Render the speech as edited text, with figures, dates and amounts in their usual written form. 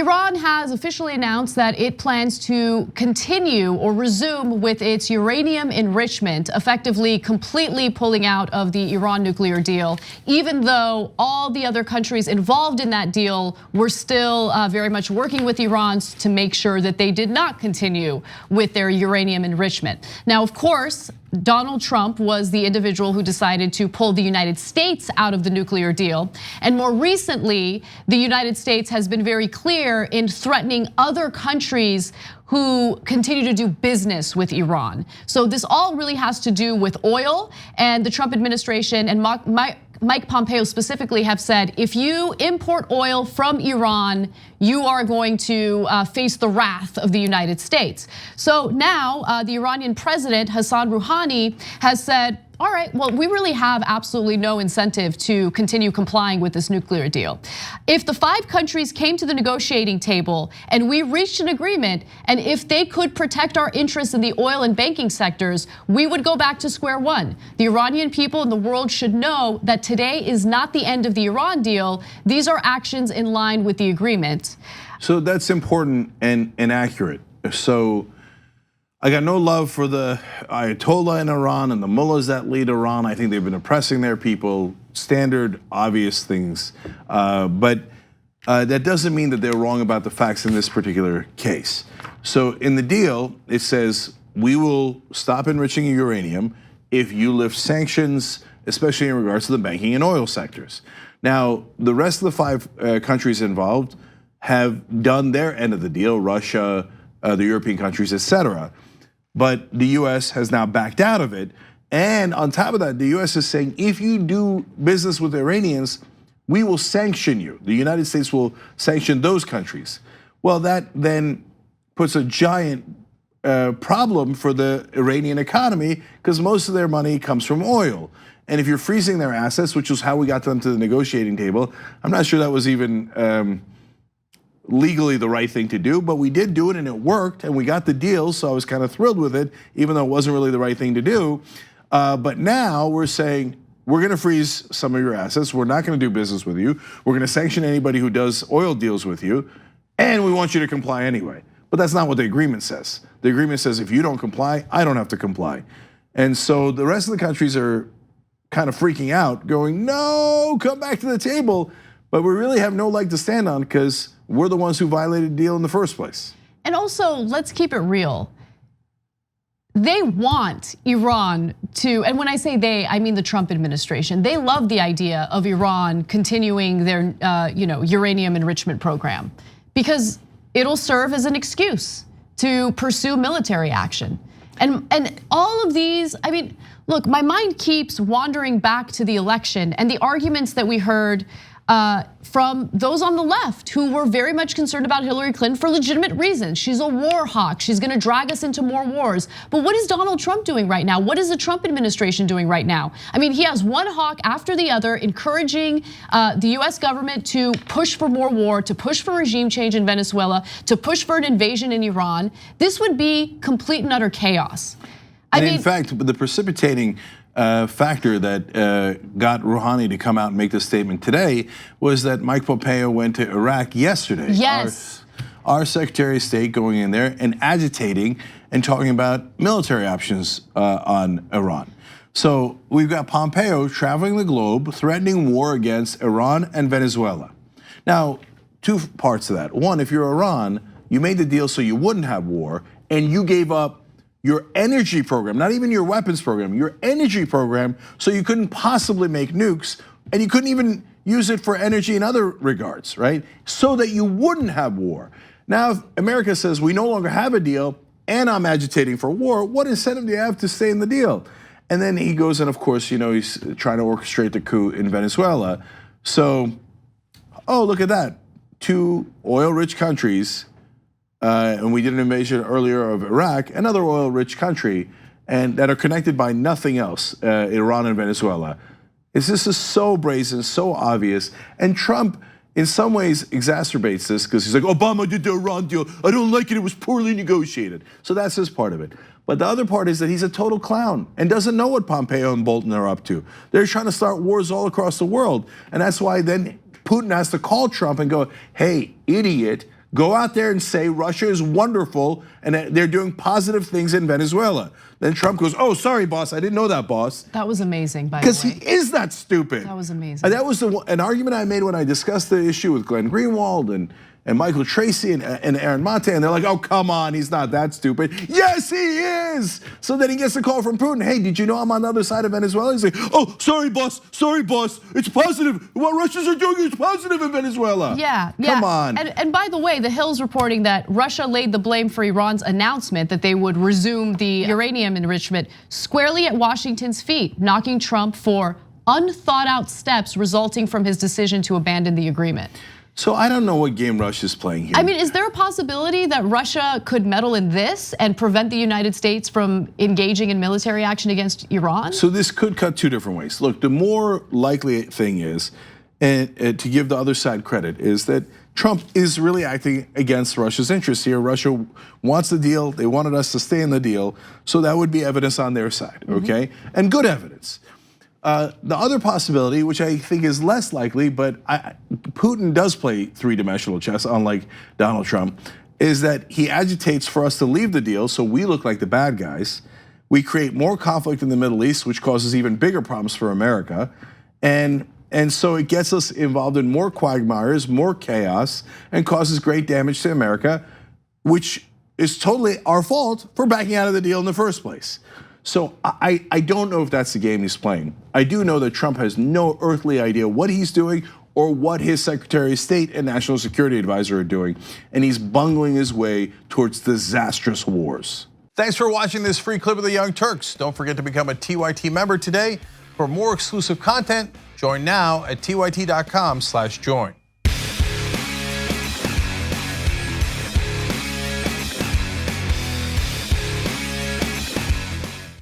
Iran has officially announced that it plans to continue or resume with its uranium enrichment, effectively completely pulling out of the Iran nuclear deal, even though all the other countries involved in that deal were still very much working with Iran to make sure that they did not continue with their uranium enrichment. Now, of course, Donald Trump was the individual who decided to pull the United States out of the nuclear deal. And more recently, the United States has been very clear in threatening other countries who continue to do business with Iran. So this all really has to do with oil, and the Trump administration and Mike Pompeo specifically have said, if you import oil from Iran, you are going to face the wrath of the United States. So now the Iranian President Hassan Rouhani has said, all right, well, we really have absolutely no incentive to continue complying with this nuclear deal. If the 5 countries came to the negotiating table and we reached an agreement, and if they could protect our interests in the oil and banking sectors, we would go back to square one. The Iranian people and the world should know that today is not the end of the Iran deal. These are actions in line with the agreement. So that's important and accurate. So I got no love for the Ayatollah in Iran and the mullahs that lead Iran. I think they've been oppressing their people, standard, obvious things. But that doesn't mean that they're wrong about the facts in this particular case. So in the deal, it says, we will stop enriching uranium if you lift sanctions, especially in regards to the banking and oil sectors. Now, the rest of the 5 countries involved have done their end of the deal, Russia, the European countries, etc. But the US has now backed out of it. And on top of that, the US is saying, if you do business with the Iranians, we will sanction you. The United States will sanction those countries. Well, that then puts a giant problem for the Iranian economy, because most of their money comes from oil. And if you're freezing their assets, which is how we got them to the negotiating table, I'm not sure that was even legally the right thing to do, but we did do it and it worked and we got the deal, so I was kind of thrilled with it, even though it wasn't really the right thing to do. But now we're saying, we're gonna freeze some of your assets, we're not gonna do business with you, we're gonna sanction anybody who does oil deals with you, and we want you to comply anyway. But that's not what the agreement says. The agreement says if you don't comply, I don't have to comply. And so the rest of the countries are kind of freaking out, going, no, come back to the table. But we really have no leg to stand on because we're the ones who violated the deal in the first place. And also, let's keep it real. They want Iran to, and when I say they, I mean the Trump administration. They love the idea of Iran continuing their uranium enrichment program, because it'll serve as an excuse to pursue military action. And all of these, I mean, look, my mind keeps wandering back to the election and the arguments that we heard from those on the left who were very much concerned about Hillary Clinton for legitimate reasons. She's a war hawk, she's gonna drag us into more wars. But what is Donald Trump doing right now? What is the Trump administration doing right now? I mean, he has one hawk after the other encouraging the US government to push for more war, to push for regime change in Venezuela, to push for an invasion in Iran. This would be complete and utter chaos. In fact, the precipitating factor that got Rouhani to come out and make this statement today was that Mike Pompeo went to Iraq yesterday. Yes. Our Secretary of State going in there and agitating and talking about military options on Iran. So we've got Pompeo traveling the globe, threatening war against Iran and Venezuela. Now, 2 parts to that. One, if you're Iran, you made the deal so you wouldn't have war, and you gave up your energy program, not even your weapons program, your energy program, so you couldn't possibly make nukes, and you couldn't even use it for energy in other regards, right? So that you wouldn't have war. Now, if America says we no longer have a deal and I'm agitating for war, what incentive do you have to stay in the deal? And then he goes, and of course, he's trying to orchestrate the coup in Venezuela. So, oh, look at that. 2 oil-rich countries, and we did an invasion earlier of Iraq, another oil-rich country, and that are connected by nothing else, Iran and Venezuela. This is so brazen, so obvious, and Trump in some ways exacerbates this because he's like, Obama did the Iran deal, I don't like it, it was poorly negotiated. So that's his part of it. But the other part is that he's a total clown and doesn't know what Pompeo and Bolton are up to. They're trying to start wars all across the world, and that's why then Putin has to call Trump and go, hey, idiot, Go out there and say Russia is wonderful and they're doing positive things in Venezuela. Then Trump goes, oh, sorry, boss, I didn't know that, boss. That was amazing, by the way. Because he is that stupid. That was amazing. And that was an argument I made when I discussed the issue with Glenn Greenwald and Michael Tracy and Aaron Monte, and they're like, oh, come on, he's not that stupid. Yes, he is. So then he gets a call from Putin. Hey, did you know I'm on the other side of Venezuela? He's like, oh, sorry, boss, it's positive. What Russians are doing is positive in Venezuela. Yeah. Come on. And by the way, the Hill's reporting that Russia laid the blame for Iran's announcement that they would resume the uranium enrichment squarely at Washington's feet, knocking Trump for unthought out steps resulting from his decision to abandon the agreement. So I don't know what game Russia's playing here. I mean, is there a possibility that Russia could meddle in this and prevent the United States from engaging in military action against Iran? So this could cut two different ways. Look, the more likely thing is, and to give the other side credit, is that Trump is really acting against Russia's interests here. Russia wants the deal. They wanted us to stay in the deal. So that would be evidence on their side, okay? And good evidence. The other possibility, which I think is less likely, but Putin does play three-dimensional chess, unlike Donald Trump, is that he agitates for us to leave the deal so we look like the bad guys. We create more conflict in the Middle East, which causes even bigger problems for America. And so it gets us involved in more quagmires, more chaos, and causes great damage to America, which is totally our fault for backing out of the deal in the first place. So I don't know if that's the game he's playing. I do know that Trump has no earthly idea what he's doing or what his Secretary of State and National Security Advisor are doing, and he's bungling his way towards disastrous wars. Thanks for watching this free clip of the Young Turks. Don't forget to become a TYT member today. For more exclusive content, join now at tyt.com/join.